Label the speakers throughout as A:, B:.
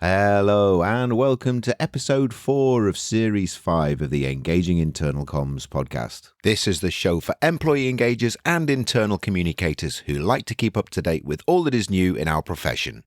A: Hello and welcome to episode 4 of series 5 of the Engaging Internal Comms podcast. This is the show for employee engagers and internal communicators who like to keep up to date with all that is new in our profession.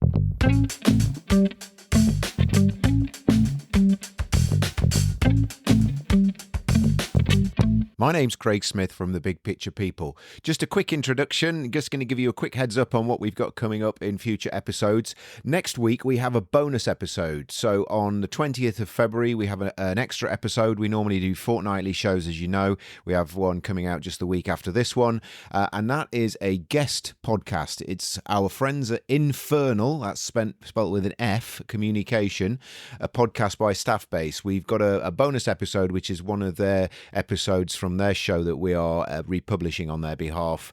A: My name's Craig Smith from The Big Picture People. Just a quick introduction, just going to give you a quick heads up on what we've got coming up in future episodes. Next week we have a bonus episode. So on the 20th of February we have an extra episode. We normally do fortnightly shows, as you know. We have one coming out just the week after this one, and that is a guest podcast. It's our friends at Infernal, that's spelled with an F, Communication, a podcast by Staffbase. We've got a bonus episode which is one of their episodes from their show that we are republishing on their behalf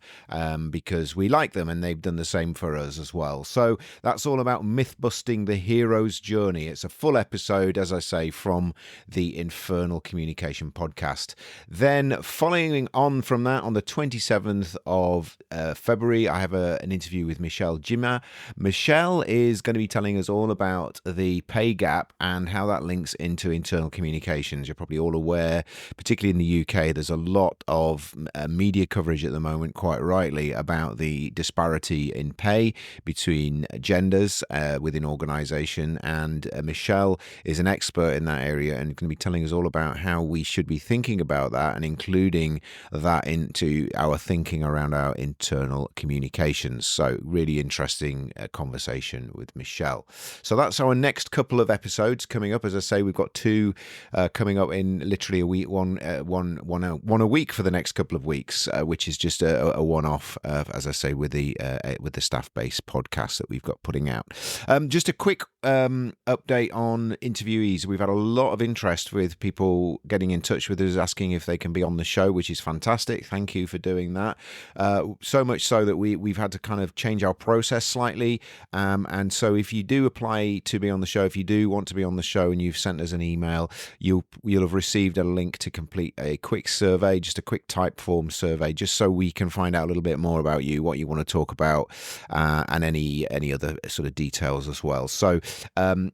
A: because we like them and they've done the same for us as well. So that's all about myth-busting the hero's journey. It's a full episode, as I say, from the Infernal Communication podcast. Then following on from that, on the 27th of February, I have an interview with Michelle Jima. Michelle is going to be telling us all about the pay gap and how that links into internal communications. You're probably all aware, particularly in the UK, there's a lot of media coverage at the moment, quite rightly, about the disparity in pay between genders within organisation. And Michelle is an expert in that area and going to be telling us all about how we should be thinking about that and including that into our thinking around our internal communications. So really interesting conversation with Michelle. So that's our next couple of episodes coming up. As I say, we've got two coming up in literally a week, one a week for the next couple of weeks, which is just a one-off, as I say, with the staff-based podcast that we've got putting out. Just a quick update on interviewees. We've had a lot of interest with people getting in touch with us, asking if they can be on the show, which is fantastic. Thank you for doing that. So much so that we've had to kind of change our process slightly. And so if you do apply to be on the show, if you do want to be on the show and you've sent us an email, you'll have received a link to complete a quick survey, just a quick type form survey, just so we can find out a little bit more about you, what you want to talk about, and any other sort of details as well. So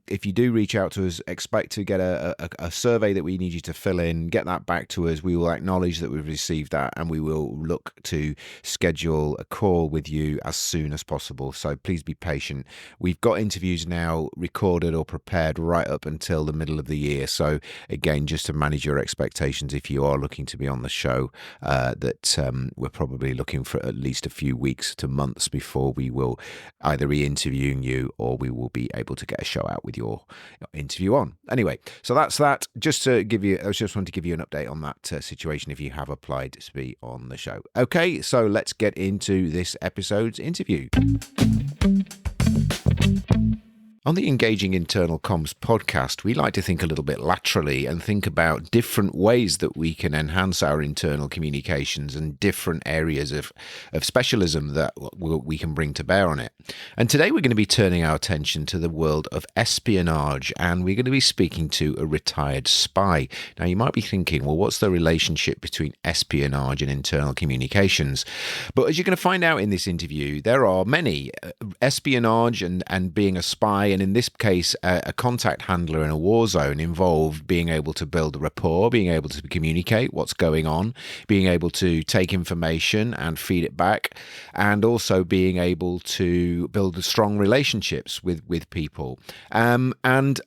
A: if you do reach out to us, expect to get a survey that we need you to fill in, get that back to us. We will acknowledge that we've received that and we will look to schedule a call with you as soon as possible. So please be patient. We've got interviews now recorded or prepared right up until the middle of the year. So again, just to manage your expectations, if you are looking to be on the show, that we're probably looking for at least a few weeks to months before we will either be interviewing you or we will be able to get a show out with your interview on. Anyway, so that's that. Just to give you, I just want to give you an update on that situation if you have applied to be on the show. Okay, so let's get into this episode's interview. On the Engaging Internal Comms podcast, we like to think a little bit laterally and think about different ways that we can enhance our internal communications and different areas of specialism that we can bring to bear on it. And today we're going to be turning our attention to the world of espionage, and we're going to be speaking to a retired spy. Now, you might be thinking, well, what's the relationship between espionage and internal communications? But as you're going to find out in this interview, there are many. Espionage and being a spy, and in this case, a contact handler in a war zone, involved being able to build a rapport, being able to communicate what's going on, being able to take information and feed it back, and also being able to build strong relationships with people. And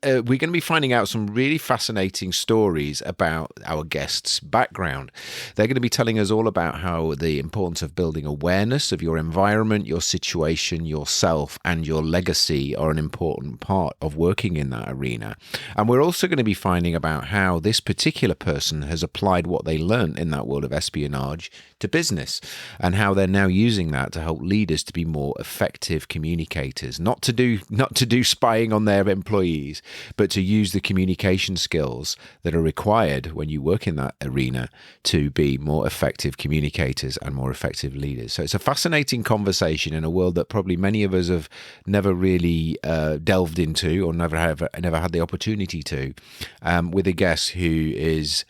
A: we're going to be finding out some really fascinating stories about our guests' background. They're going to be telling us all about how the importance of building awareness of your environment, your situation, yourself, and your legacy are an important part of working in that arena. And we're also going to be finding about how this particular person has applied what they learned in that world of espionage to business, and how they're now using that to help leaders to be more effective communicators, not to do spying on their employees, but to use the communication skills that are required when you work in that arena to be more effective communicators and more effective leaders. So it's a fascinating conversation in a world that probably many of us have never really delved into, or never had the opportunity to, with a guest who is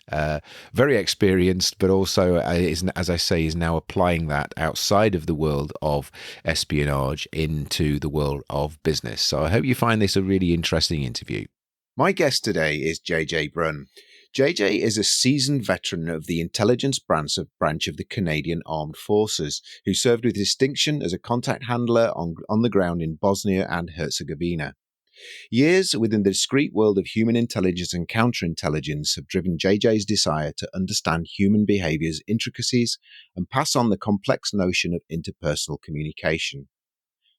A: very experienced, but also is, as I say, is now applying that outside of the world of espionage into the world of business. So I hope you find this a really interesting interview. My guest today is JJ Brun. JJ is a seasoned veteran of the intelligence branch of the Canadian Armed Forces, who served with distinction as a contact handler on the ground in Bosnia and Herzegovina. Years within the discrete world of human intelligence and counterintelligence have driven JJ's desire to understand human behavior's intricacies and pass on the complex notion of interpersonal communication.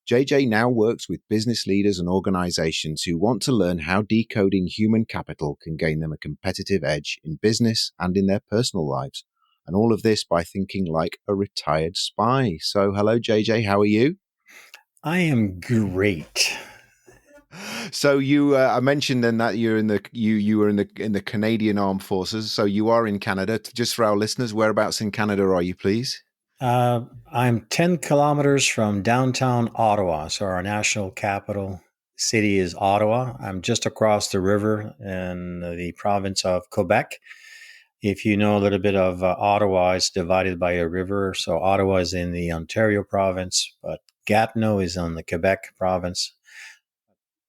A: JJ now works with business leaders and organizations who want to learn how decoding human capital can gain them a competitive edge in business and in their personal lives. And all of this by thinking like a retired spy. So, hello, JJ. How are you?
B: I am great.
A: So I mentioned then that you're you were in the Canadian Armed Forces. So you are in Canada. Just for our listeners, whereabouts in Canada are you, please?
B: I'm 10 kilometers from downtown Ottawa. So our national capital city is Ottawa. I'm just across the river in the province of Quebec. If you know a little bit of Ottawa, it's divided by a river. So Ottawa is in the Ontario province, but Gatineau is on the Quebec province.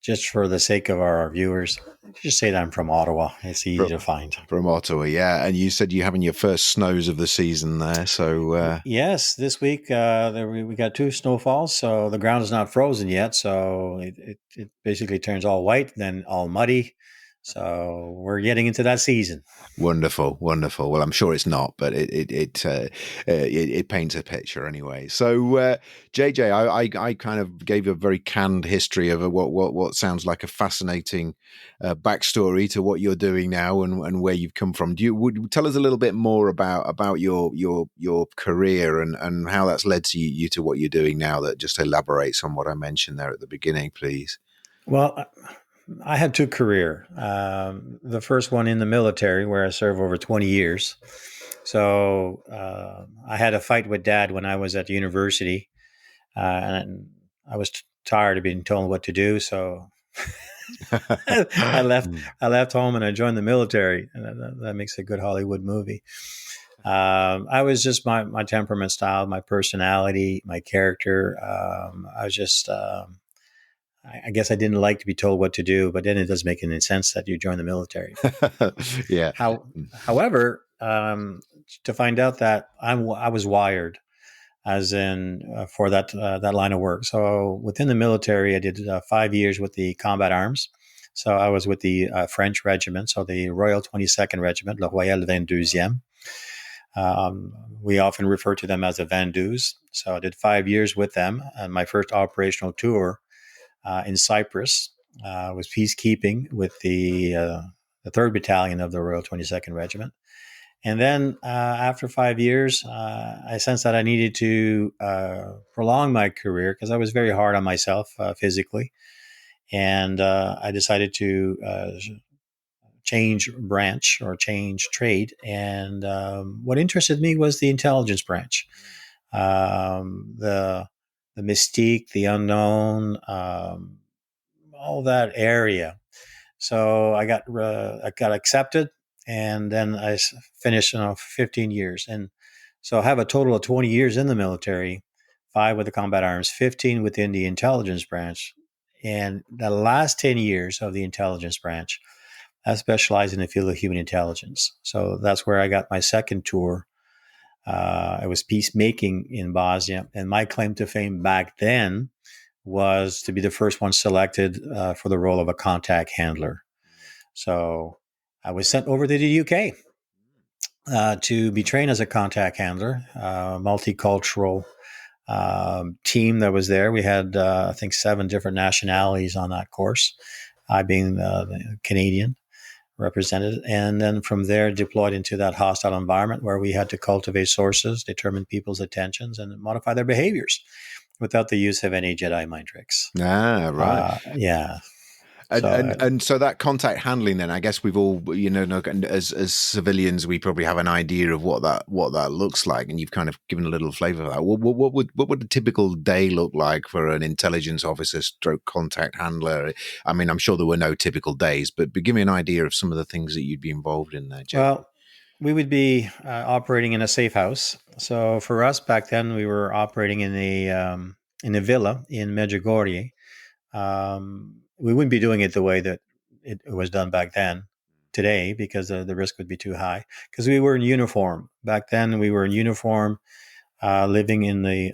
B: Just for the sake of our viewers, just say that I'm from Ottawa. It's easy to find.
A: From Ottawa, yeah. And you said you're having your first snows of the season there. So
B: yes, this week we got 2 snowfalls, so the ground is not frozen yet. So it basically turns all white, then all muddy. So we're getting into that season.
A: Wonderful, wonderful. Well, I'm sure it's not, but it paints a picture anyway. So, JJ, I kind of gave a very canned history of what sounds like a fascinating backstory to what you're doing now and where you've come from. Would tell us a little bit more about your career and how that's led to you to what you're doing now? That just elaborates on what I mentioned there at the beginning, please.
B: Well, I had 2 careers. The first one in the military, where I served over 20 years. So I had a fight with Dad when I was at the university, and I was tired of being told what to do. So I left home and I joined the military. And that makes a good Hollywood movie. I was just my temperament style, my personality, my character. I was just. I guess I didn't like to be told what to do, but then it doesn't make any sense that you join the military.
A: Yeah.
B: However, to find out that I was wired, as in for that line of work. So within the military, I did 5 years with the combat arms. So I was with the French regiment, so the Royal 22nd Regiment, Le Royal 22e. We often refer to them as the Vendus. So I did 5 years with them, and my first operational tour in Cyprus was peacekeeping with the 3rd Battalion of the Royal 22nd Regiment. And then after 5 years, I sensed that I needed to prolong my career because I was very hard on myself physically. And I decided to change branch or change trade. And what interested me was the intelligence branch. The mystique, the unknown, all that area. So I got accepted, and then I finished 15 years. And so I have a total of 20 years in the military, 5 with the combat arms, 15 within the intelligence branch. And the last 10 years of the intelligence branch, I specialized in the field of human intelligence. So that's where I got my second tour. It was peacemaking in Bosnia, and my claim to fame back then was to be the first one selected for the role of a contact handler. So I was sent over to the UK to be trained as a contact handler, multicultural team that was there. We had, I think, 7 different nationalities on that course, I being the Canadian represented, and then from there deployed into that hostile environment where we had to cultivate sources, determine people's attentions, and modify their behaviors without the use of any Jedi mind tricks.
A: Ah, right.
B: Yeah.
A: And,
B: So
A: and and so that contact handling, then I guess we've all, as civilians, we probably have an idea of what that looks like, and you've kind of given a little flavour of that. What would a typical day look like for an intelligence officer stroke contact handler? I mean, I'm sure there were no typical days, but give me an idea of some of the things that you'd be involved in there, Jed.
B: well, we would be operating in a safe house. So for us back then, we were operating in a villa in Medjugorje. We wouldn't be doing it the way that it was done back then today, because the risk would be too high, because we were in uniform back then. We were in uniform, living in the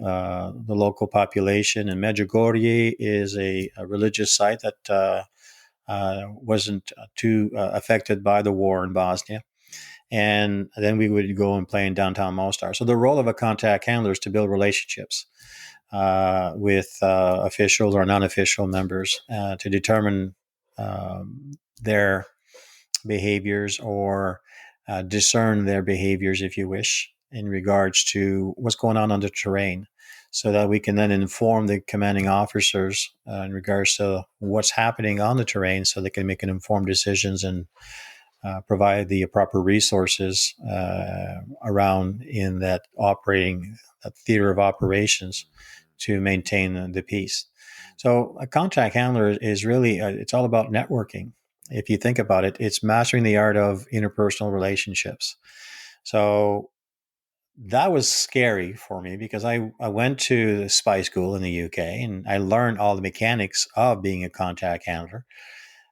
B: local population. And Medjugorje is a religious site that wasn't too affected by the war in Bosnia. And then we would go and play in downtown Mostar. So the role of a contact handler is to build relationships with officials or non-official members, to determine their behaviors, or discern their behaviors, if you wish, in regards to what's going on the terrain, so that we can then inform the commanding officers in regards to what's happening on the terrain, so they can make an informed decisions and provide the proper resources around in that theater of operations to maintain the peace. So a contact handler is really, it's all about networking. If you think about it, it's mastering the art of interpersonal relationships. So that was scary for me, because I went to the spy school in the UK and I learned all the mechanics of being a contact handler.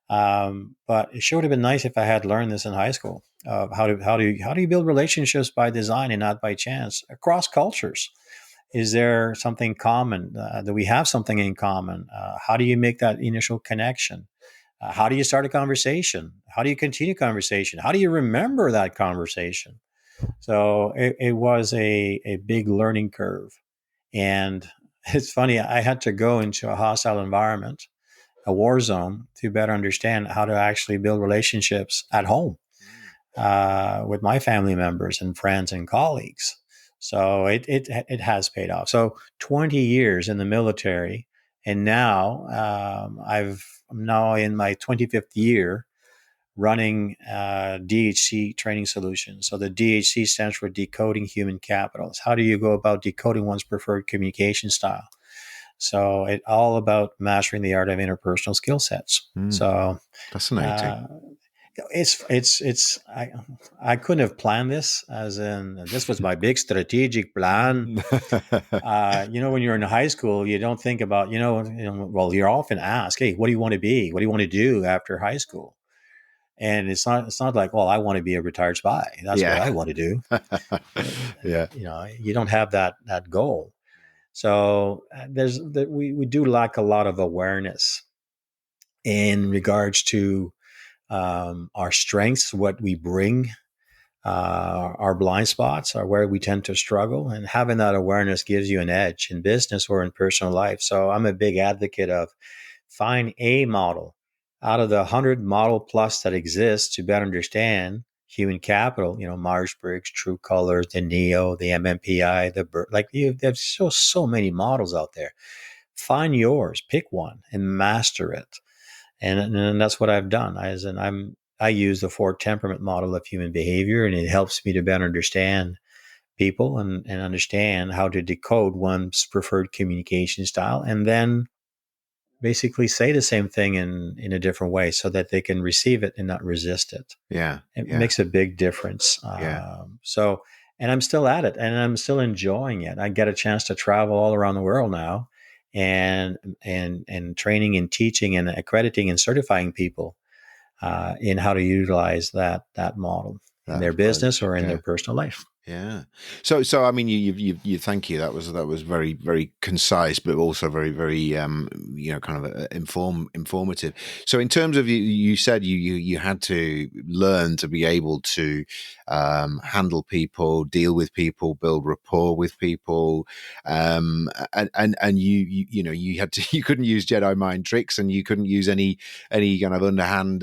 B: But it sure would have been nice if I had learned this in high school. How do you build relationships by design and not by chance across cultures? Is there something common? Do we have something in common? How do you make that initial connection? How do you start a conversation? How do you continue conversation? How do you remember that conversation? So it was a big learning curve. And it's funny, I had to go into a hostile environment, a war zone, to better understand how to actually build relationships at home with my family members and friends and colleagues. So it has paid off. So 20 years in the military, and now I'm now in my 25th year running DHC training solutions. So the DHC stands for Decoding Human Capital. How do you go about decoding one's preferred communication style? So it's all about mastering the art of interpersonal skill sets. So
A: Fascinating.
B: uh, I couldn't have planned this, as in this was my big strategic plan. When you're in high school, you don't think about, well, you're often asked, hey, what do you want to be? What do you want to do after high school? And it's not like, well, I want to be a retired spy. That's what I
A: Yeah.
B: want to do.
A: Yeah.
B: You don't have that goal. So we do lack a lot of awareness in regards to our strengths, what we bring, our blind spots, are where we tend to struggle. And having that awareness gives you an edge in business or in personal life. So I'm a big advocate of find a model out of the 100 model plus that exists to better understand human capital. Myers-Briggs, True Colors, the NEO, the MMPI, there's so many models out there. Find yours, pick one, and master it. And that's what I've done. I use the 4 temperament model of human behavior, and it helps me to better understand people and understand how to decode one's preferred communication style, and then basically say the same thing in a different way, so that they can receive it and not resist it.
A: Yeah.
B: It
A: Yeah.
B: makes a big difference.
A: Yeah.
B: And I'm still at it, and I'm still enjoying it. I get a chance to travel all around the world now, and training and teaching and accrediting and certifying people in how to utilize that model in their
A: That's brilliant.
B: business or in their
A: Yeah.
B: personal life.
A: Yeah. So I mean, you thank you. That was very, very concise, but also very, very kind of informative. So in terms of you said you had to learn to be able to handle people, deal with people, build rapport with people, and you had to, you couldn't use Jedi mind tricks, and you couldn't use any kind of underhand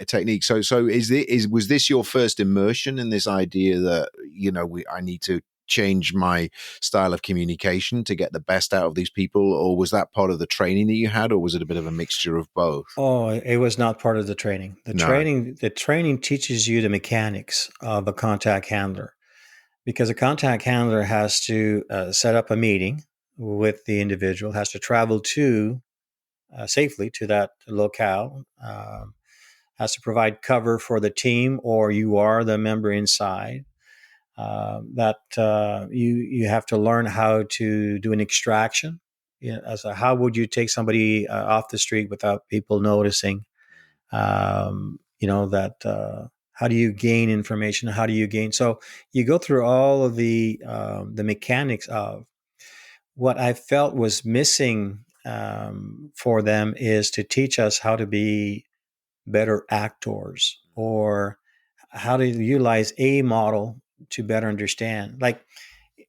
A: technique. So was this your first immersion in this idea that I need to change my style of communication to get the best out of these people? Or was that part of the training that you had, or was it a bit of a mixture of both?
B: Oh, it was not part of the training.
A: No.
B: The training teaches you the mechanics of a contact handler, because a contact handler has to set up a meeting with the individual, has to travel to safely to that locale, has to provide cover for the team, or you are the member inside. You have to learn how to do an extraction. You know, as a, how would you take somebody off the street without people noticing? You know that. How do you gain information? How do you gain? So you go through all of the mechanics of what I felt was missing for them is to teach us how to be better actors, or how to utilize a model to better understand. Like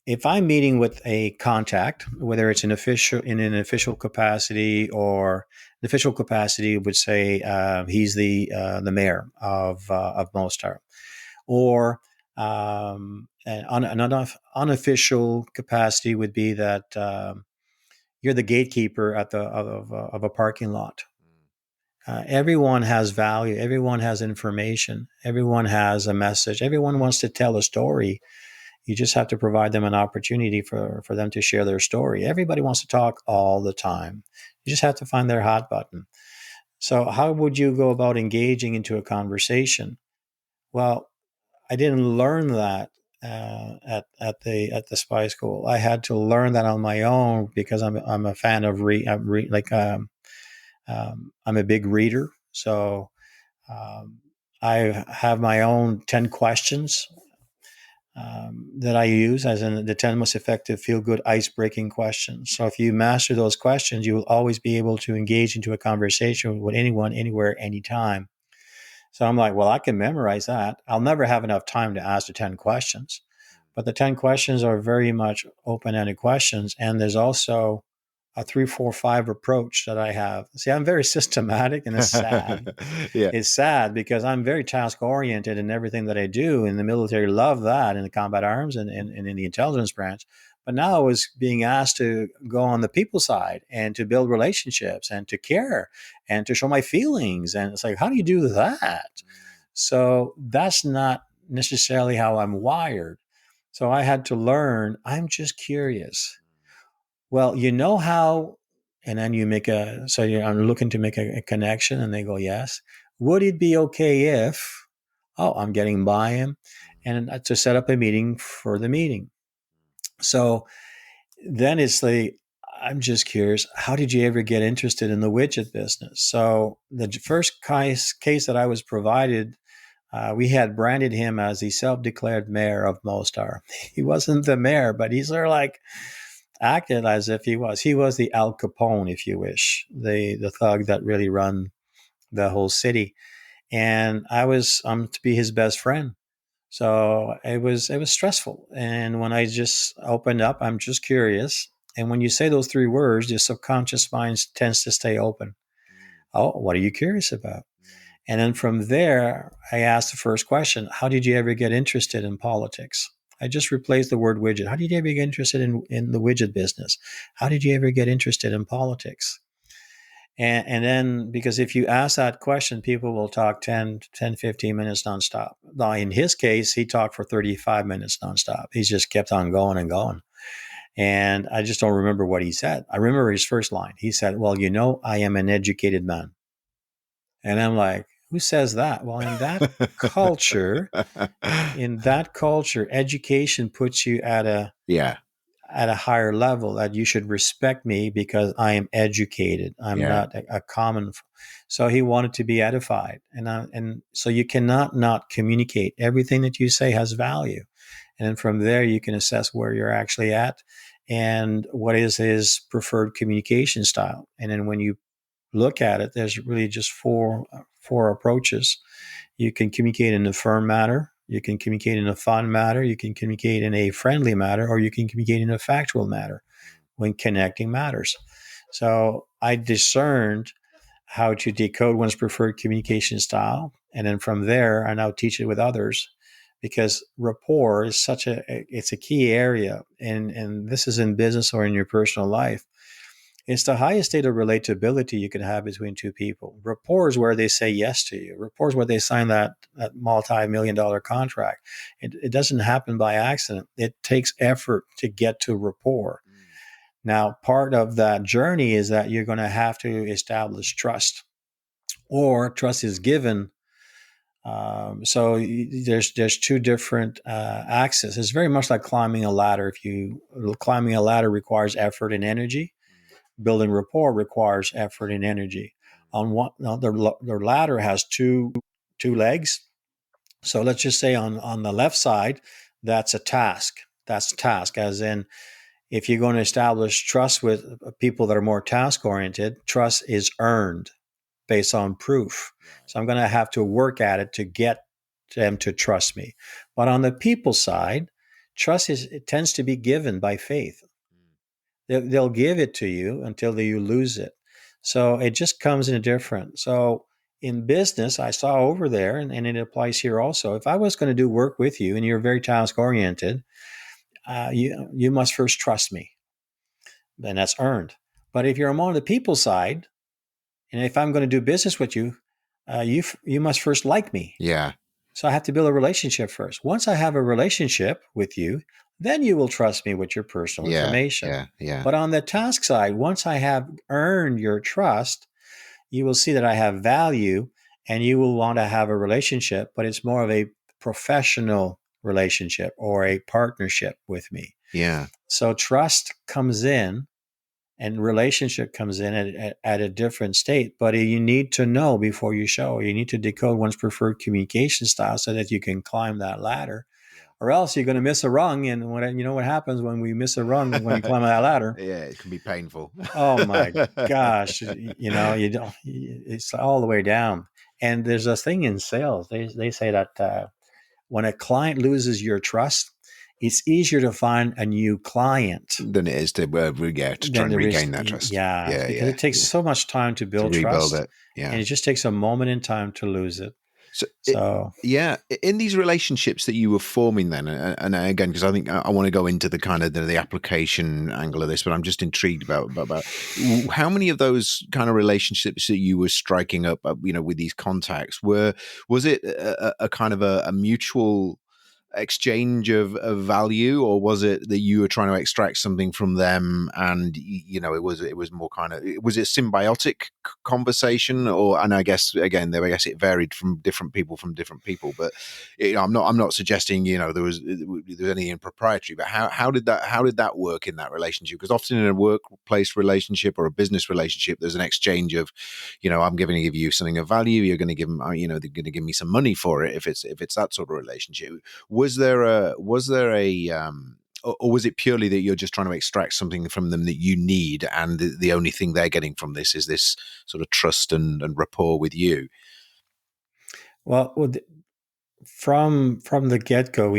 B: if I'm meeting with a contact, whether it's in an official capacity, or an official capacity would say he's the mayor of Mostar, or an unofficial capacity would be that you're the gatekeeper of a parking lot. Everyone has value. Everyone has information. Everyone has a message. Everyone wants to tell a story. You just have to provide them an opportunity for them to share their story. Everybody wants to talk all the time. You just have to find their hot button. So, how would you go about engaging into a conversation? Well, I didn't learn that at the spy school. I had to learn that on my own, because I'm a fan of I'm a big reader, so um, I have my own 10 questions that I use as in the 10 most effective feel good ice breaking questions. So if you master those questions, you will always be able to engage into a conversation with anyone, anywhere, anytime. So I'm like, well, I can memorize that. I'll never have enough time to ask the 10 questions. But the 10 questions are very much open ended questions. And there's also a 3, 4, 5 approach that I have. See, I'm very systematic, and it's sad.
A: Yeah.
B: It's sad because I'm very task oriented in everything that I do. In the military, love that in the combat arms and in the intelligence branch. But now I was being asked to go on the people side and to build relationships and to care and to show my feelings. And it's like, how do you do that? So that's not necessarily how I'm wired. So I had to learn, I'm just curious. Well, you know how, and then you make I'm looking to make a connection, and they go, yes. Would it be okay if, oh, I'm getting by him, and to set up a meeting for the meeting. So then it's like, I'm just curious, how did you ever get interested in the widget business? So the first case that I was provided, we had branded him as the self-declared mayor of Mostar. He wasn't the mayor, but he's sort of like acted as if he was. He was the Al Capone, if you wish, the thug that really run the whole city. And I was to be his best friend. So it was stressful. And when I just opened up, I'm just curious. And when you say those 3 words, your subconscious mind tends to stay open. Oh, what are you curious about? And then from there, I asked the first question: how did you ever get interested in politics? I just replaced the word widget. How did you ever get interested in the widget business? How did you ever get interested in politics? And then, because if you ask that question, people will talk 15 minutes nonstop. Now, in his case, he talked for 35 minutes nonstop. He just kept on going and going. And I just don't remember what he said. I remember his first line. He said, well, you know, I am an educated man. And I'm like, who says that? Well, in that culture, education puts you
A: Yeah.
B: at a higher level, that you should respect me because I am educated. I'm
A: Yeah.
B: not a common. So he wanted to be edified, and so you cannot not communicate. Everything that you say has value, and then from there you can assess where you're actually at and what is his preferred communication style. And then when you look at it, there's really just four approaches. You can communicate in a firm manner, you can communicate in a fun manner, you can communicate in a friendly manner, or you can communicate in a factual manner when connecting matters. So I discerned how to decode one's preferred communication style. And then from there, I now teach it with others, because rapport is it's a key area, and this is in business or in your personal life. It's the highest state of relatability you can have between two people. Rapport is where they say yes to you. Rapport is where they sign that multi-million-dollar contract. It doesn't happen by accident. It takes effort to get to rapport. Now, part of that journey is that you're going to have to establish trust, or trust is given. So there's two different axes. It's very much like climbing a ladder. Climbing a ladder requires effort and energy. Building rapport requires effort and energy. On one, the ladder has two legs. So let's just say on the left side, that's a task. That's a task, as in, if you're going to establish trust with people that are more task oriented, trust is earned based on proof. So I'm going to have to work at it to get them to trust me. But on the people side, it tends to be given by faith. They'll give it to you until you lose it. So it just comes in a different. So in business, I saw over there, and it applies here also. If I was going to do work with you and you're very task oriented, you must first trust me. Then that's earned. But if you're on the people side, and if I'm going to do business with you, you must first like me.
A: Yeah.
B: So I have to build a relationship first. Once I have a relationship with you, then you will trust me with your personal information.
A: Yeah.
B: But on the task side, once I have earned your trust, you will see that I have value, and you will want to have a relationship, but it's more of a professional relationship or a partnership with me.
A: Yeah.
B: So trust comes in and relationship comes in at a different state, but you need to know before you show. You need to decode one's preferred communication style so that you can climb that ladder, or else you're going to miss a rung. And you know what happens when we miss a rung when you climb that ladder?
A: Yeah, it can be painful.
B: Oh my gosh, it's all the way down. And there's a thing in sales. They say that when a client loses your trust, it's easier to find a new client
A: than it is to try and regain that trust.
B: Yeah, because it takes so much time to build trust.
A: It. Yeah.
B: And it just takes a moment in time to lose it.
A: In these relationships that you were forming then, and again, because I think I want to go into the kind of the application angle of this, but I'm just intrigued about how many of those kind of relationships that you were striking up, with these contacts was it a kind of a mutual exchange of value, or was it that you were trying to extract something from them, and it was more kind of, was it symbiotic conversation, and I guess again it varied from different people, but I'm not suggesting there was anything proprietary, but how did that work in that relationship? Because often in a workplace relationship or a business relationship, there's an exchange of I'm going to give you something of value, you're going to give them they're going to give me some money for it, if it's that sort of relationship. Was there a or was it purely that you're just trying to extract something from them that you need, and the only thing they're getting from this is this sort of trust and rapport with you?
B: Well, from the get-go,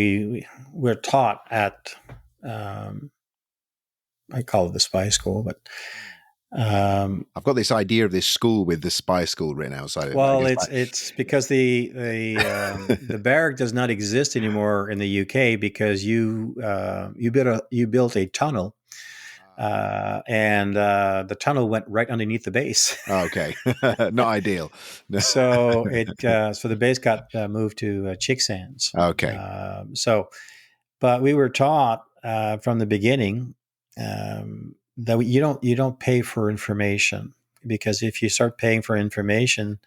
B: we're taught at I call it the spy school, but
A: I've got this idea of this school with the spy school written outside it.
B: Well, it's because the barrack does not exist anymore in the UK, because you built a tunnel, and the tunnel went right underneath the base.
A: Okay, not ideal.
B: So the base got moved to Chicksands.
A: Okay.
B: But we were taught from the beginning that you don't pay for information, because if you start paying for information,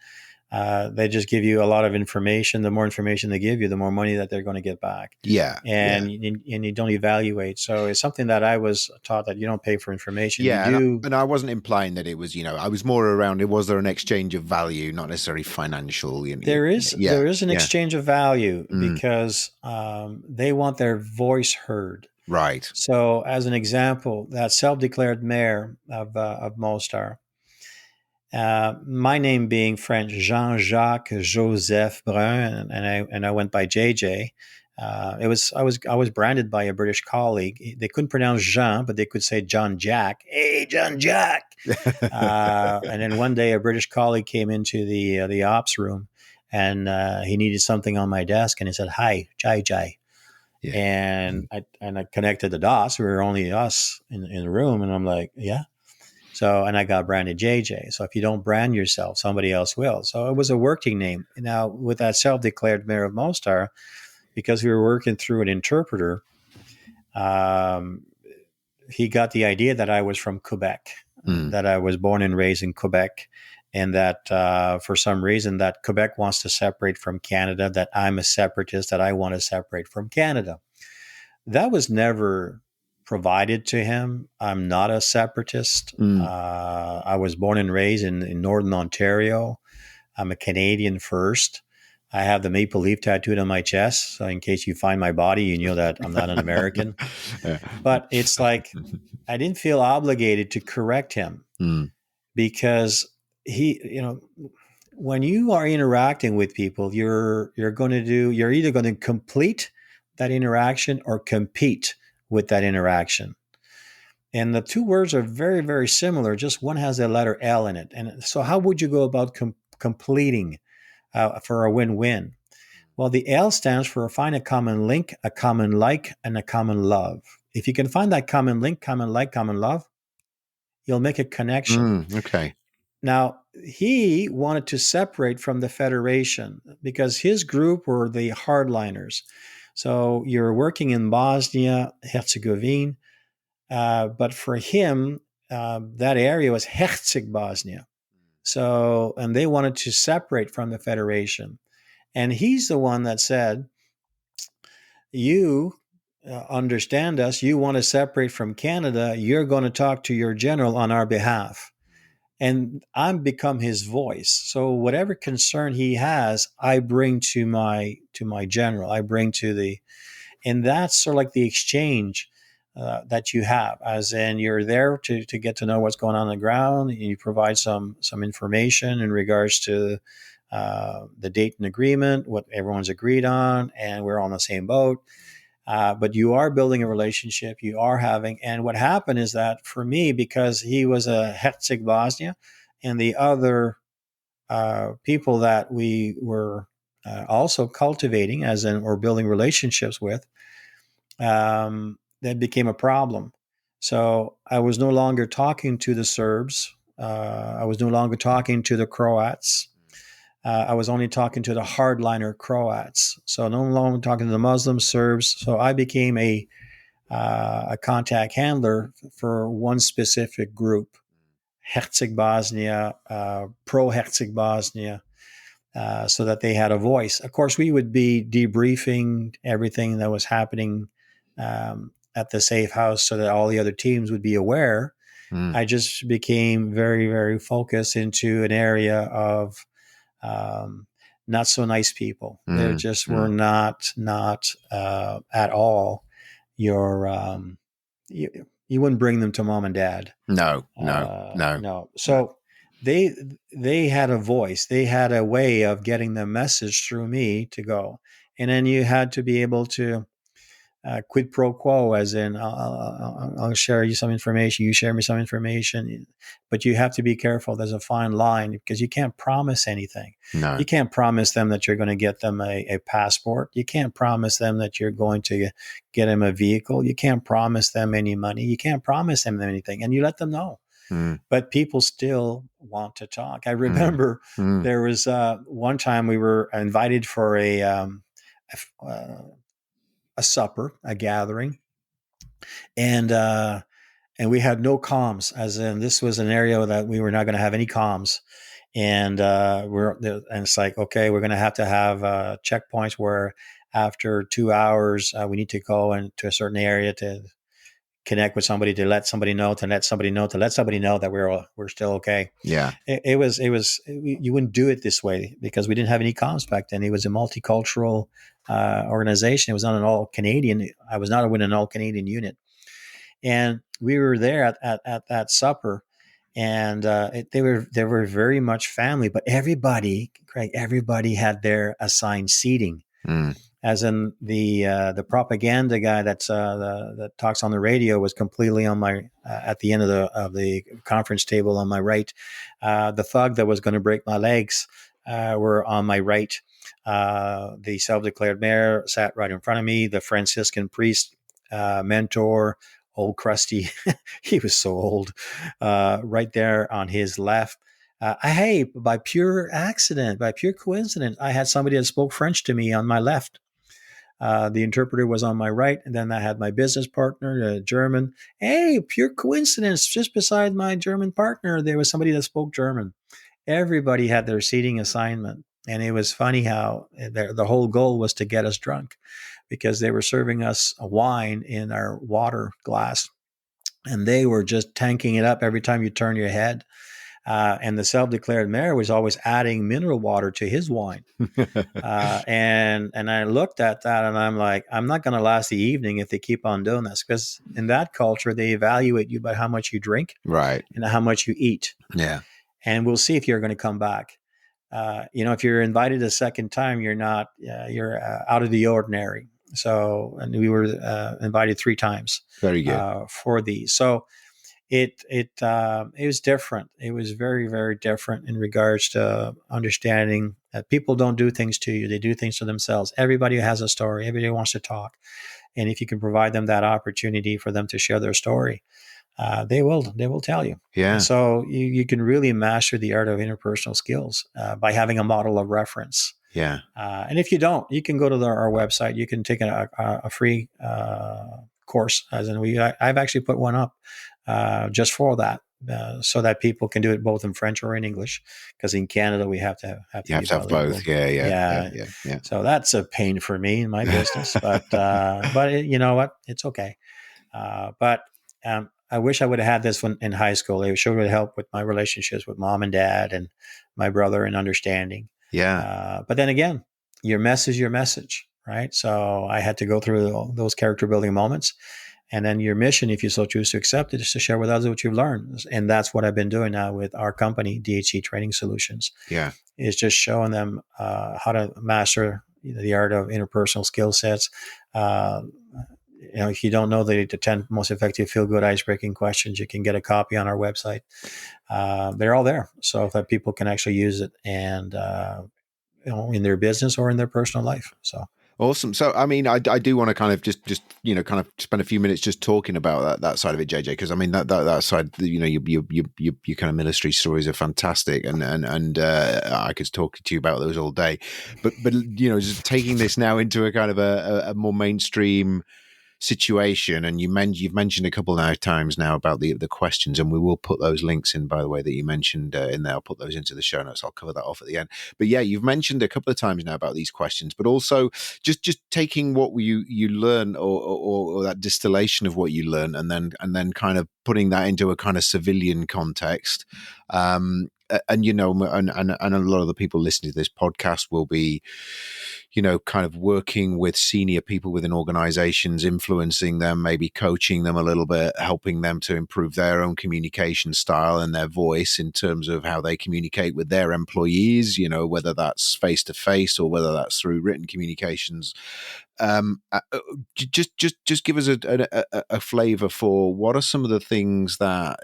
B: they just give you a lot of information. The more information they give you, the more money that they're going to get back.
A: Yeah.
B: And you don't evaluate. So it's something that I was taught, that you don't pay for information.
A: Yeah.
B: You do.
A: And I wasn't implying that it was, I was more around, was there an exchange of value, not necessarily financial?
B: There is an exchange of value, because they want their voice heard.
A: Right.
B: So as an example, that self-declared mayor of Mostar, my name being French, Jean-Jacques Joseph Brun, and I went by JJ. I was branded by a British colleague. They couldn't pronounce Jean, but they could say John Jack. Hey, John Jack. And then one day a British colleague came into the ops room, and he needed something on my desk, and he said, "Hi, Jai Jai."
A: Yeah.
B: And I connected the dots. We were only us in the room, and I'm like, yeah. So, and I got branded JJ. So if you don't brand yourself, somebody else will. So it was a working name. Now, with that self-declared mayor of Mostar, because we were working through an interpreter, um, he got the idea that I was from Quebec, that I was born and raised in Quebec, and that for some reason that Quebec wants to separate from Canada, that I'm a separatist, that I want to separate from Canada. That was never provided to him. I'm not a separatist. I was born and raised in Northern Ontario. I'm a Canadian first. I have the maple leaf tattooed on my chest. So in case you find my body, you know that I'm not an American.
A: Yeah.
B: But it's like I didn't feel obligated to correct him because when you are interacting with people, you're either going to complete that interaction or compete with that interaction. And the two words are very, very similar. Just one has the letter L in it. And so, how would you go about completing for a win-win? Well, the L stands for find a common link, a common like, and a common love. If you can find that common link, common like, common love, you'll make a connection.
A: Okay.
B: Now, he wanted to separate from the Federation because his group were the hardliners. So you're working in Bosnia, Herzegovina, but for him, that area was Herzeg Bosnia. So, and they wanted to separate from the Federation. And he's the one that said, you understand us, you want to separate from Canada, you're going to talk to your general on our behalf. And I'm become his voice. So whatever concern he has, I bring to my general. I bring to the, and that's sort of like the exchange that you have, as in you're there to get to know what's going on the ground. And you provide some information in regards to the Dayton Agreement, what everyone's agreed on, and we're on the same boat. But you are building a relationship, you are having, and what happened is that for me, because he was a Herzeg Bosnia, and the other people that we were also cultivating, as in or building relationships with, that became a problem. So I was no longer talking to the Serbs. I was no longer talking to the Croats. I was only talking to the hardliner Croats, so no longer talking to the Muslims, Serbs. So I became a contact handler for one specific group, Herzeg Bosnia, pro Herzeg Bosnia, so that they had a voice. Of course, we would be debriefing everything that was happening at the safe house so that all the other teams would be aware. I just became very, very focused into an area of not so nice people. They just were not at all your you wouldn't bring them to mom and dad. No. So they had a voice. They had a way of getting the message through me to go, and then you had to be able to quid pro quo, as in I'll share you some information, you share me some information, but you have to be careful. There's a fine line because you can't promise anything.
A: No.
B: You can't promise them that you're going to get them a passport. You can't promise them that you're going to get them a vehicle. You can't promise them any money. You can't promise them anything, and you let them know. But people still want to talk. I remember there was one time we were invited for a supper, a gathering, and we had no comms. As in, this was an area that we were not going to have any comms, and and it's like, okay, we're going to have checkpoints where after 2 hours we need to go into a certain area to connect with somebody, to let somebody know, to let somebody know, to let somebody know that we're still okay.
A: Yeah,
B: it was you wouldn't do it this way because we didn't have any comms back then. It was a multicultural organization. It was not an all Canadian. I was not in an all Canadian unit, and we were there at that supper, and they were very much family, but everybody, Craig, everybody had their assigned seating. As in the propaganda guy that talks on the radio was completely on my at the end of the conference table on my right. The thug that was going to break my legs were on my right. The self-declared mayor sat right in front of me. The Franciscan priest, mentor, old crusty, he was so old, right there on his left. Hey, by pure accident, by pure coincidence, I had somebody that spoke French to me on my left. The interpreter was on my right, and then I had my business partner, German. Hey, pure coincidence, just beside my German partner, there was somebody that spoke German. Everybody had their seating assignment. And it was funny how the whole goal was to get us drunk because they were serving us a wine in our water glass and they were just tanking it up every time you turn your head. And the self-declared mayor was always adding mineral water to his wine. And I looked at that and I'm like, I'm not going to last the evening if they keep on doing this, because in that culture, they evaluate you by how much you drink
A: Right.
B: and how much you eat.
A: Yeah.
B: And we'll see if you're going to come back. If you're invited a second time, you're not, you're out of the ordinary. So, and we were invited 3 times
A: Very good.
B: for these. So it was different. It was very, very different in regards to understanding that people don't do things to you; they do things to themselves. Everybody has a story. Everybody wants to talk, and if you can provide them that opportunity for them to share their story, they will tell you.
A: Yeah.
B: And so you can really master the art of interpersonal skills by having a model of reference.
A: Yeah.
B: And if you don't, you can go to our website. You can take a free course. As in, I've actually put one up just for that, so that people can do it both in French or in English. Because in Canada, we have to
A: You have
B: be
A: to have
B: bilingual.
A: both. Yeah.
B: So that's a pain for me in my business, but you know what? It's okay. But I wish I would have had this one in high school. It sure would help with my relationships with mom and dad and my brother and understanding.
A: Yeah.
B: But then again, your mess is your message, right? So I had to go through those character building moments. And then your mission, if you so choose to accept it, is to share with others what you've learned. And that's what I've been doing now with our company, DHC Training Solutions.
A: Yeah.
B: Is just showing them how to master the art of interpersonal skill sets. If you don't know the 10 most effective feel-good ice-breaking questions, you can get a copy on our website. They're all there, so that people can actually use it and in their business or in their personal life. So
A: awesome. So, I mean, I do want to kind of just kind of spend a few minutes just talking about that side of it, JJ, because I mean that side, your kind of military stories are fantastic, and I could talk to you about those all day, but just taking this now into a kind of a more mainstream situation, and you've mentioned a couple of times now about the questions, and we will put those links in, by the way, that you mentioned in there. I'll put those into the show notes. I'll cover that off at the end. But yeah, you've mentioned a couple of times now about these questions, but also just taking what you learn, or that distillation of what you learn, and then kind of putting that into a kind of civilian context. And and a lot of the people listening to this podcast will be, kind of working with senior people within organizations, influencing them, maybe coaching them a little bit, helping them to improve their own communication style and their voice in terms of how they communicate with their employees, whether that's face to face or whether that's through written communications. Just give us a flavor for what are some of the things that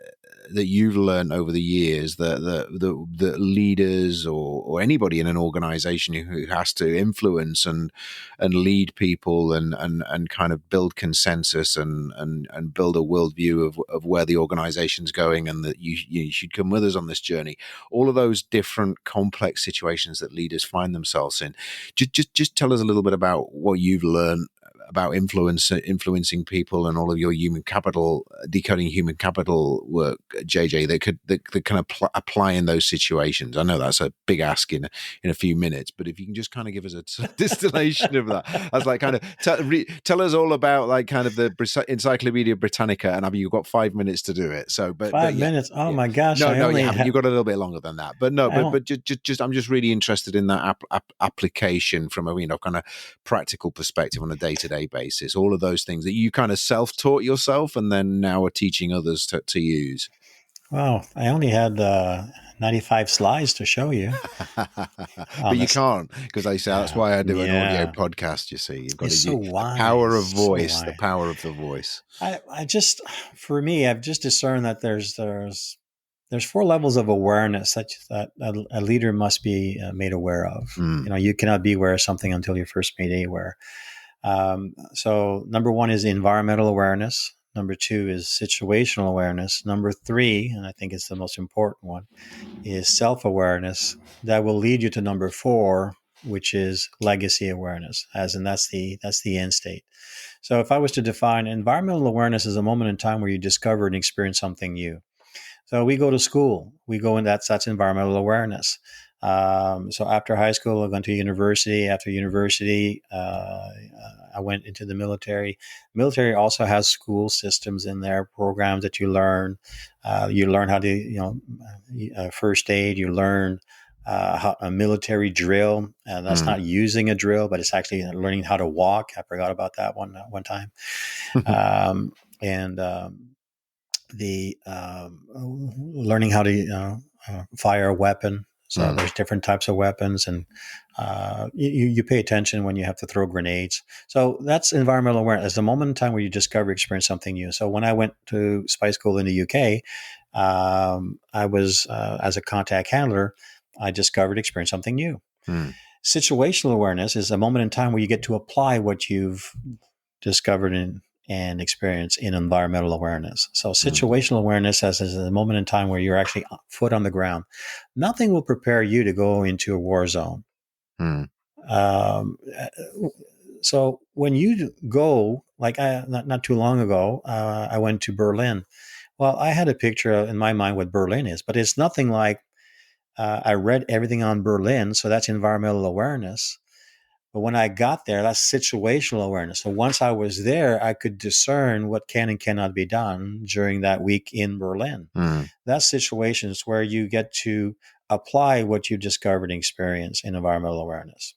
A: you've learned over the years that leaders or anybody in an organization who has to influence and lead people and kind of build consensus and build a worldview of where the organization's going, and that you should come with us on this journey. All of those different complex situations that leaders find themselves in. Just tell us a little bit about what you've learned about influencing people and all of your human capital, decoding human capital work, JJ, that can apply in those situations. I know that's a big ask in a few minutes, but if you can just kind of give us a distillation of that. I was like, kind of tell us all about like kind of the Encyclopedia Britannica, and you've got 5 minutes to do it. So, but
B: 5 minutes. Oh my gosh!
A: No, you haven't. You've got a little bit longer than that. But no, but just I'm just really interested in that application from a kind of practical perspective on a day-to-day basis. All of those things that you kind of self-taught yourself, and then now are teaching others to use.
B: Wow, I only had 95 slides to show you.
A: But you can't, because they say that's why I do an audio podcast. You see, you've got the power of voice, the power of the voice.
B: I just, for me, I've just discerned that there's there's four levels of awareness such that a leader must be made aware of.
A: Mm.
B: You cannot be aware of something until you're first made aware. So number one is environmental awareness. Number two is situational awareness. Number three, and I think it's the most important one, is self-awareness. That will lead you to number four, which is legacy awareness, as in that's the end state. So if I was to define environmental awareness as a moment in time where you discover and experience something new. So we go to school, we go in that's environmental awareness. So after high school, I went to university. After university, I went into the military. Military also has school systems in there, programs that you learn. You learn how to, first aid. You learn how, a military drill. And that's not using a drill, but it's actually learning how to walk. I forgot about that one time. And the learning how to fire a weapon. So there's different types of weapons, and you pay attention when you have to throw grenades. So that's environmental awareness. It's a moment in time where you discover, experience something new. So when I went to spy school in the UK, I was as a contact handler. I discovered, experienced something new. Situational awareness is a moment in time where you get to apply what you've discovered and experience in environmental awareness. So situational awareness is a moment in time where you're actually foot on the ground. Nothing will prepare you to go into a war zone. So when you go, like not too long ago, I went to Berlin. Well, I had a picture in my mind what Berlin is, but it's nothing like I read everything on Berlin. So that's environmental awareness. But when I got there, that's situational awareness. So once I was there, I could discern what can and cannot be done during that week in Berlin. That's situations where you get to apply what you discovered and experienced in environmental awareness.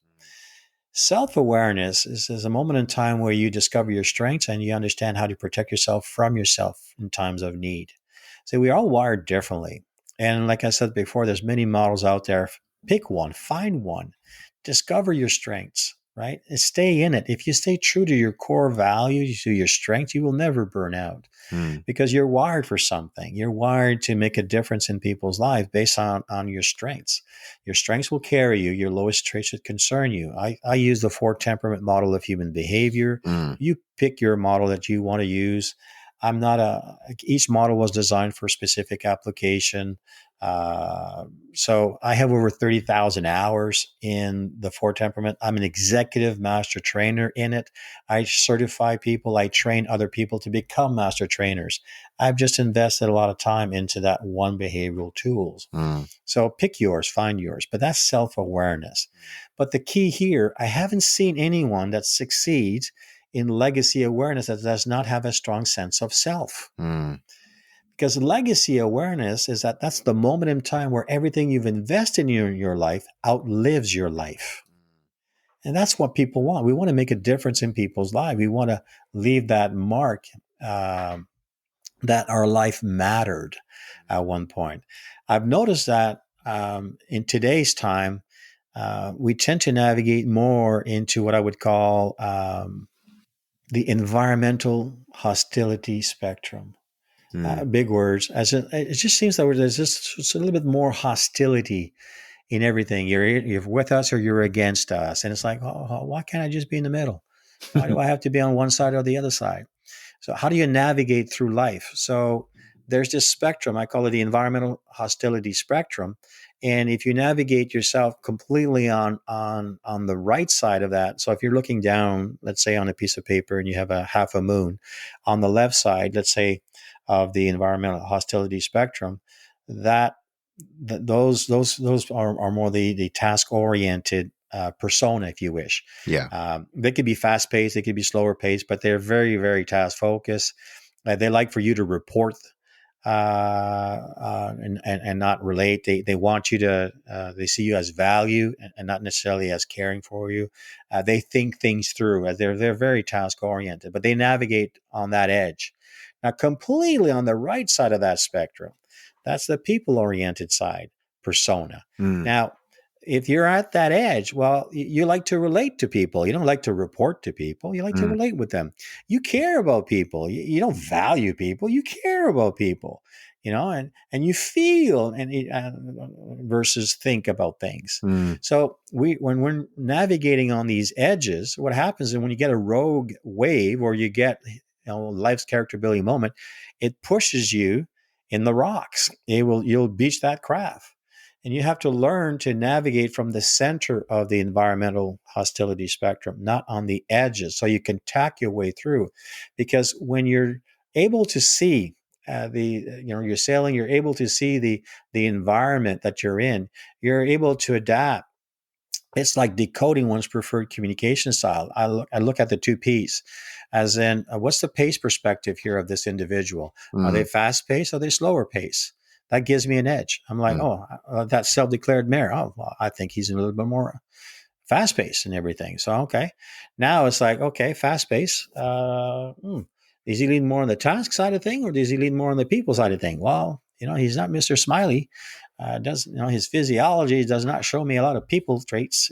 B: Self-awareness is a moment in time where you discover your strengths and you understand how to protect yourself from yourself in times of need. So we're all wired differently. And like I said before, there's many models out there. Pick one, find one. Discover your strengths, right? And stay in it. If you stay true to your core values, to your strengths, you will never burn out because you're wired for something. You're wired to make a difference in people's lives based on your strengths. Your strengths will carry you. Your lowest traits should concern you. I use the 4 temperament model of human behavior. You pick your model that you want to use. Each model was designed for a specific application. So I have over 30,000 hours in the 4 temperament. I'm an executive master trainer in it. I certify people. I train other people to become master trainers. I've just invested a lot of time into that one behavioral tools. So pick yours, find yours, but that's self-awareness. But the key here, I haven't seen anyone that succeeds in legacy awareness that does not have a strong sense of self. Because legacy awareness is that's the moment in time where everything you've invested in your life outlives your life. And that's what people want. We want to make a difference in people's lives. We want to leave that mark that our life mattered at one point. I've noticed that in today's time, we tend to navigate more into what I would call the environmental hostility spectrum. Big words. It just seems that there's just a little bit more hostility in everything. You're with us or you're against us, and it's like, why can't I just be in the middle? Why do I have to be on one side or the other side? So how do you navigate through life? So there's this spectrum. I call it the environmental hostility spectrum. And if you navigate yourself completely on the right side of that, so if you're looking down, let's say on a piece of paper and you have a half a moon, on the left side, let's say of the environmental hostility spectrum, those are more the task oriented persona, if you wish. They could be fast paced, they could be slower paced, but they're very, very task focused. They like for you to report and not relate. They want you to, they see you as value and not necessarily as caring for you. They think things through. They're very task oriented, but they navigate on that edge. Now, completely on the right side of that spectrum, that's the people oriented side persona. Now, if you're at that edge, well, you like to relate to people. You don't like to report to people. You like to relate with them. You care about people. You don't value people. You care about people. and you feel versus think about things.
A: Mm.
B: So when we're navigating on these edges, what happens is when you get a rogue wave or you get life's character building moment, it pushes you in the rocks. You'll beach that craft. And you have to learn to navigate from the center of the environmental hostility spectrum, not on the edges, so you can tack your way through. Because when you're able to see you're sailing, you're able to see the environment that you're in, you're able to adapt. It's like decoding one's preferred communication style. I look at the two P's, as in, what's the pace perspective here of this individual? Are they fast paced? Are they slower pace? That gives me an edge. I'm like, that self-declared mayor. Oh, well, I think he's a little bit more fast paced and everything. So, okay. Now it's like, okay, fast pace. Does he lean more on the task side of thing or does he lean more on the people side of thing? Well, he's not Mr. Smiley. His physiology does not show me a lot of people traits,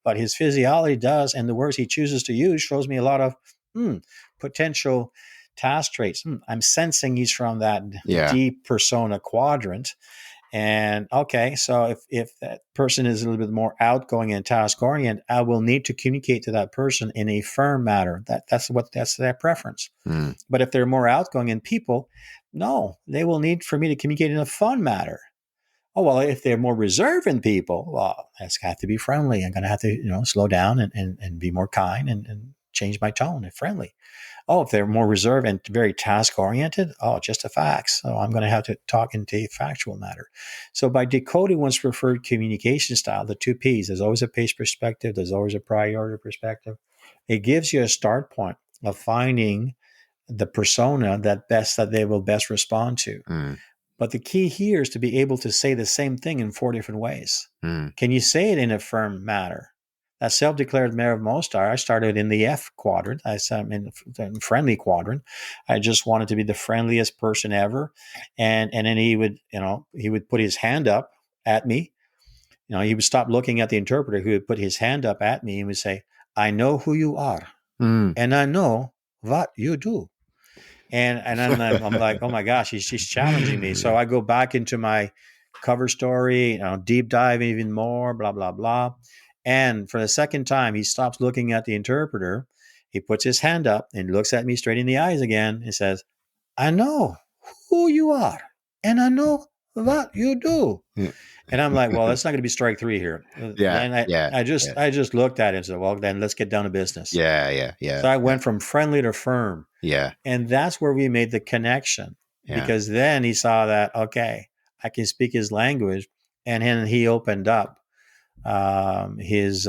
B: but his physiology does, and the words he chooses to use shows me a lot of potential task traits. I'm sensing he's from that deep persona quadrant. And okay, so if that person is a little bit more outgoing and task oriented, I will need to communicate to that person in a firm manner. That's their preference. But if they're more outgoing in people, no, they will need for me to communicate in a fun manner. Oh, well, if they're more reserved in people, well, that's got to be friendly. I'm going to have to, slow down and be more kind and change my tone and friendly. Oh, if they're more reserved and very task oriented, just a facts. So I'm going to have to talk in a factual matter. So by decoding one's preferred communication style, the two P's, there's always a pace perspective. There's always a priority perspective. It gives you a start point of finding the persona that they will best respond to. But the key here is to be able to say the same thing in 4 different ways. Can you say it in a firm manner? That self-declared mayor of Mostar, I started in the F quadrant. I said in the friendly quadrant. I just wanted to be the friendliest person ever. And then he would put his hand up at me. He would stop looking at the interpreter. He would put his hand up at me and would say, I know who you are. And I know what you do. And then I'm like, oh my gosh, she's challenging me. So I go back into my cover story, deep dive even more, blah, blah, blah. And for the second time, he stops looking at the interpreter. He puts his hand up and looks at me straight in the eyes again and says, I know who you are and I know what you do. And I'm like, well, that's not going to be strike three here. I just looked at it and said, well, then let's get down to business. So I went from friendly to firm. And that's where we made the connection because then he saw that, okay, I can speak his language. And then he opened up his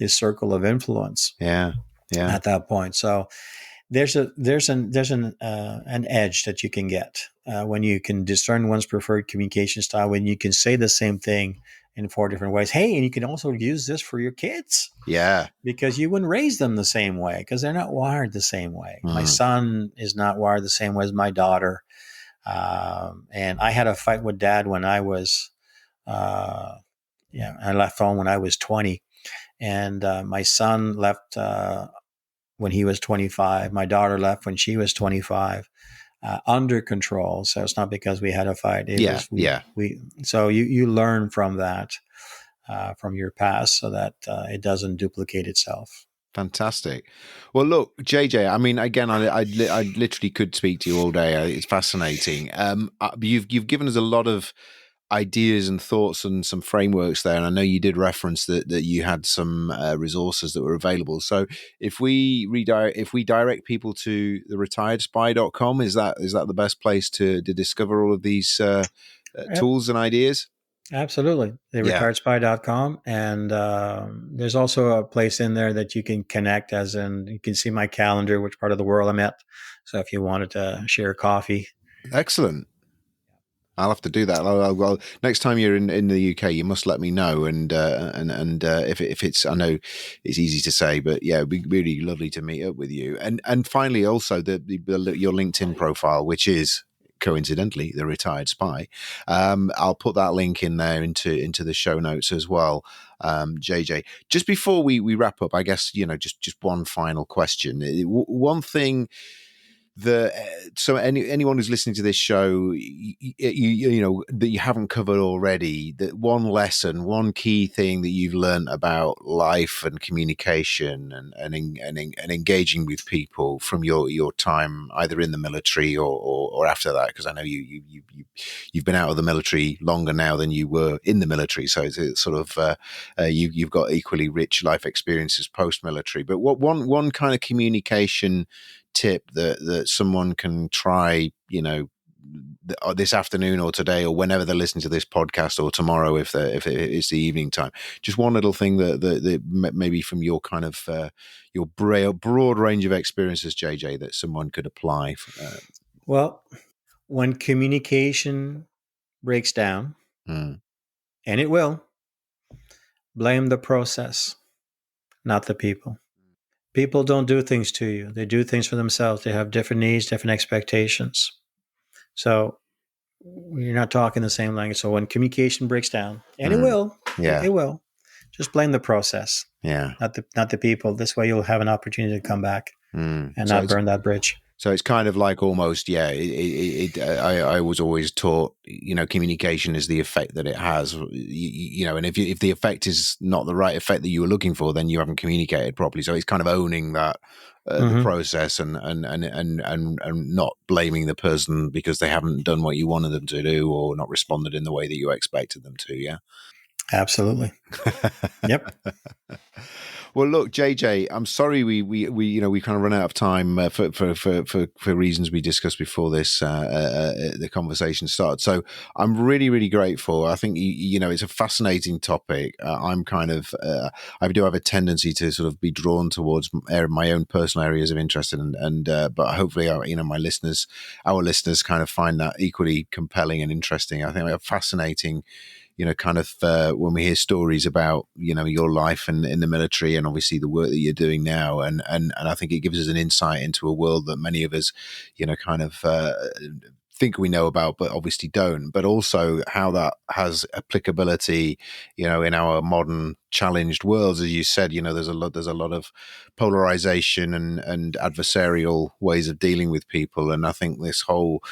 B: circle of influence at that point. So there's an edge that you can get when you can discern one's preferred communication style, when you can say the same thing in 4 different ways. Hey, and you can also use this for your kids. Because you wouldn't raise them the same way because they're not wired the same way. My son is not wired the same way as my daughter. And I had a fight with dad when I was, I left home when I was 20. And my son left when he was 25. My daughter left when she was 25. Under control. So it's not because we had a fight. So you learn from that, from your past so that it doesn't duplicate itself.
A: Fantastic. Well, look, JJ, I mean, again, I literally could speak to you all day. It's fascinating. You've given us a lot of ideas and thoughts and some frameworks there, and I know you did reference that you had some resources that were available. So if we direct people to the retiredspy.com, is that the best place to discover all of these tools and ideas?
B: Absolutely. Retiredspy.com. And there's also a place in there that you can connect, as in you can see my calendar, which part of the world I'm at. So if you wanted to share coffee.
A: Excellent. I'll have to do that. Well, next time you're in the UK, you must let me know. And if it's, I know it's easy to say, but yeah, it'd be really lovely to meet up with you. And finally, also your LinkedIn profile, which is coincidentally the Retired Spy. I'll put that link in there into the show notes as well. JJ, just before we wrap up, I guess just one final question. One thing the so anyone who's listening to this show, you know that you haven't covered already, that one lesson, one key thing that you've learned about life and communication and engaging with people from your time either in the military or after that, because I know you've been out of the military longer now than you were in the military, so it's sort of you've got equally rich life experiences post military. But what one kind of communication tip that someone can try, you know, this afternoon or today or whenever they're listening to this podcast, or tomorrow if it's the evening time, just one little thing that maybe from your kind of your broad range of experiences, JJ, that someone could apply
B: Well, when communication breaks down,
A: mm,
B: and it will, blame the process, not the people. People don't do things to you. They do things for themselves. They have different needs, different expectations. So you're not talking the same language. So when communication breaks down, and it will,
A: yeah,
B: it will, just blame the process,
A: yeah,
B: not the people. This way you'll have an opportunity to come back and
A: so
B: not burn that bridge.
A: So it's kind of like almost, yeah. I was always taught, you know, communication is the effect that it has, you know, and if the effect is not the right effect that you were looking for, then you haven't communicated properly. So it's kind of owning that the process and not blaming the person because they haven't done what you wanted them to do or not responded in the way that you expected them to. Yeah.
B: Absolutely. Yep.
A: Well, look, JJ, I'm sorry we you know we kind of run out of time for reasons we discussed before this the conversation started. So I'm really grateful. I think you know it's a fascinating topic. I'm kind of I do have a tendency to sort of be drawn towards my own personal areas of interest, and but hopefully you know our listeners kind of find that equally compelling and interesting. I think we have fascinating, you know, kind of when we hear stories about, you know, your life and in the military and obviously the work that you're doing now. And I think it gives us an insight into a world that many of us, you know, kind of think we know about, but obviously don't, but also how that has applicability, you know, in our modern challenged worlds. As you said, you know, there's a lot of polarization and adversarial ways of dealing with people. And I think this whole,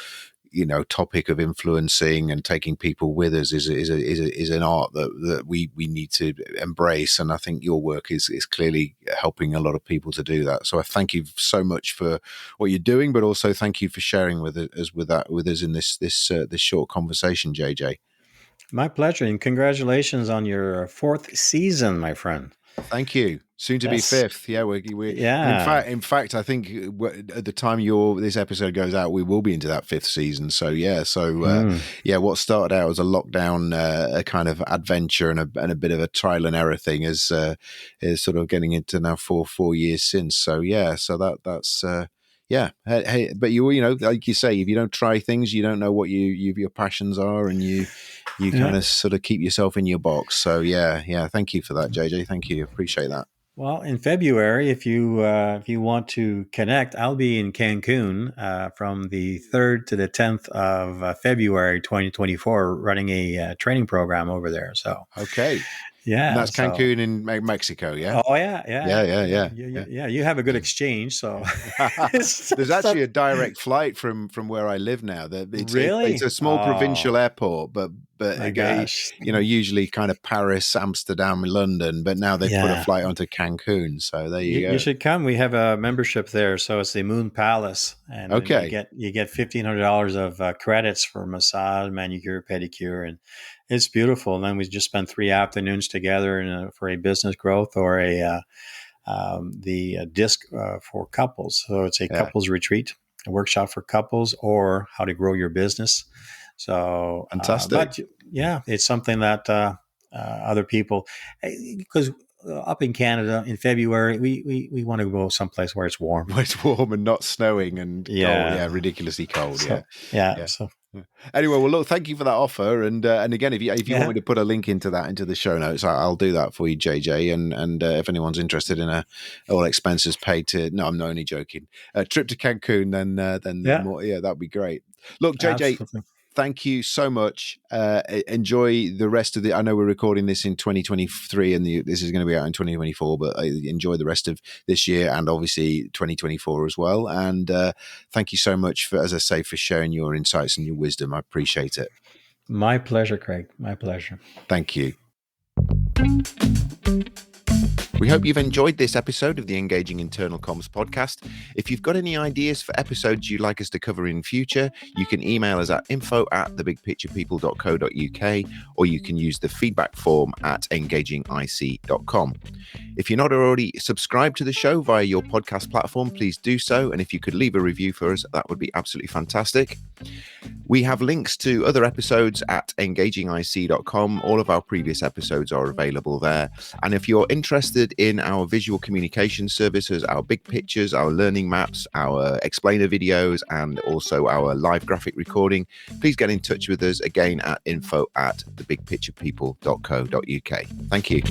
A: you know, topic of influencing and taking people with us is an art that we need to embrace, and I think your work is clearly helping a lot of people to do that. So I thank you so much for what you're doing, but also thank you for sharing with us in this short conversation, JJ.
B: My pleasure, and congratulations on your 4th season, my friend.
A: Thank you. Soon to be
B: Yes.
A: 5th. Yeah, we
B: Yeah.
A: in fact, I think at the time this episode goes out, we will be into that 5th season. So yeah, yeah, what started out as a lockdown, a kind of adventure and a bit of a trial and error thing is sort of getting into now 4 years since. So yeah, so that's. Yeah, hey, but you know, like you say, if you don't try things, you don't know what your passions are, and you kind of sort of keep yourself in your box. So yeah, thank you for that, JJ. Thank you, appreciate that.
B: Well, in February, if you want to connect, I'll be in Cancun from the 3rd to the 10th of February 2024, running a training program over there. So
A: okay.
B: yeah,
A: and that's Cancun in Mexico, yeah?
B: Oh, yeah.
A: Yeah.
B: You have a good exchange, so.
A: There's actually a direct flight from where I live now.
B: Really?
A: It's a small provincial airport, but
B: My gosh.
A: you know, usually kind of Paris, Amsterdam, London, but now they've put a flight onto Cancun. So there you go.
B: You should come. We have a membership there, so it's the Moon Palace, and you get $1,500 of credits for massage, manicure, pedicure, and it's beautiful. And then we just spent 3 afternoons together for a business growth or the disc for couples. So it's a couples retreat, a workshop for couples, or how to grow your business. So
A: fantastic.
B: But yeah, it's something that other people, because up in Canada in February, we want to go someplace where it's warm.
A: Where it's warm and not snowing and cold. Yeah, ridiculously cold.
B: So, So.
A: Anyway, well, look, thank you for that offer, and again, if you want me to put a link into the show notes, I'll do that for you, JJ. And if anyone's interested in all expenses paid to, no, I'm only joking, a trip to Cancun, then more, that'd be great. Look, JJ.
B: Absolutely.
A: thank you so much. Enjoy the rest of I know we're recording this in 2023 and this is going to be out in 2024, but enjoy the rest of this year and obviously 2024 as well. And thank you so much for, as I say, for sharing your insights and your wisdom. I appreciate it.
B: My pleasure, Craig. My pleasure.
A: Thank you. We hope you've enjoyed this episode of the Engaging Internal Comms podcast. If you've got any ideas for episodes you'd like us to cover in future, you can email us at info@thebigpicturepeople.co.uk, or you can use the feedback form at engagingic.com. If you're not already subscribed to the show via your podcast platform, please do so. And if you could leave a review for us, that would be absolutely fantastic. We have links to other episodes at engagingic.com. All of our previous episodes are available there. And if you're interested in our visual communication services, our big pictures, our learning maps, our explainer videos, and also our live graphic recording, please get in touch with us again at info@thebigpicturepeople.co.uk. Thank you.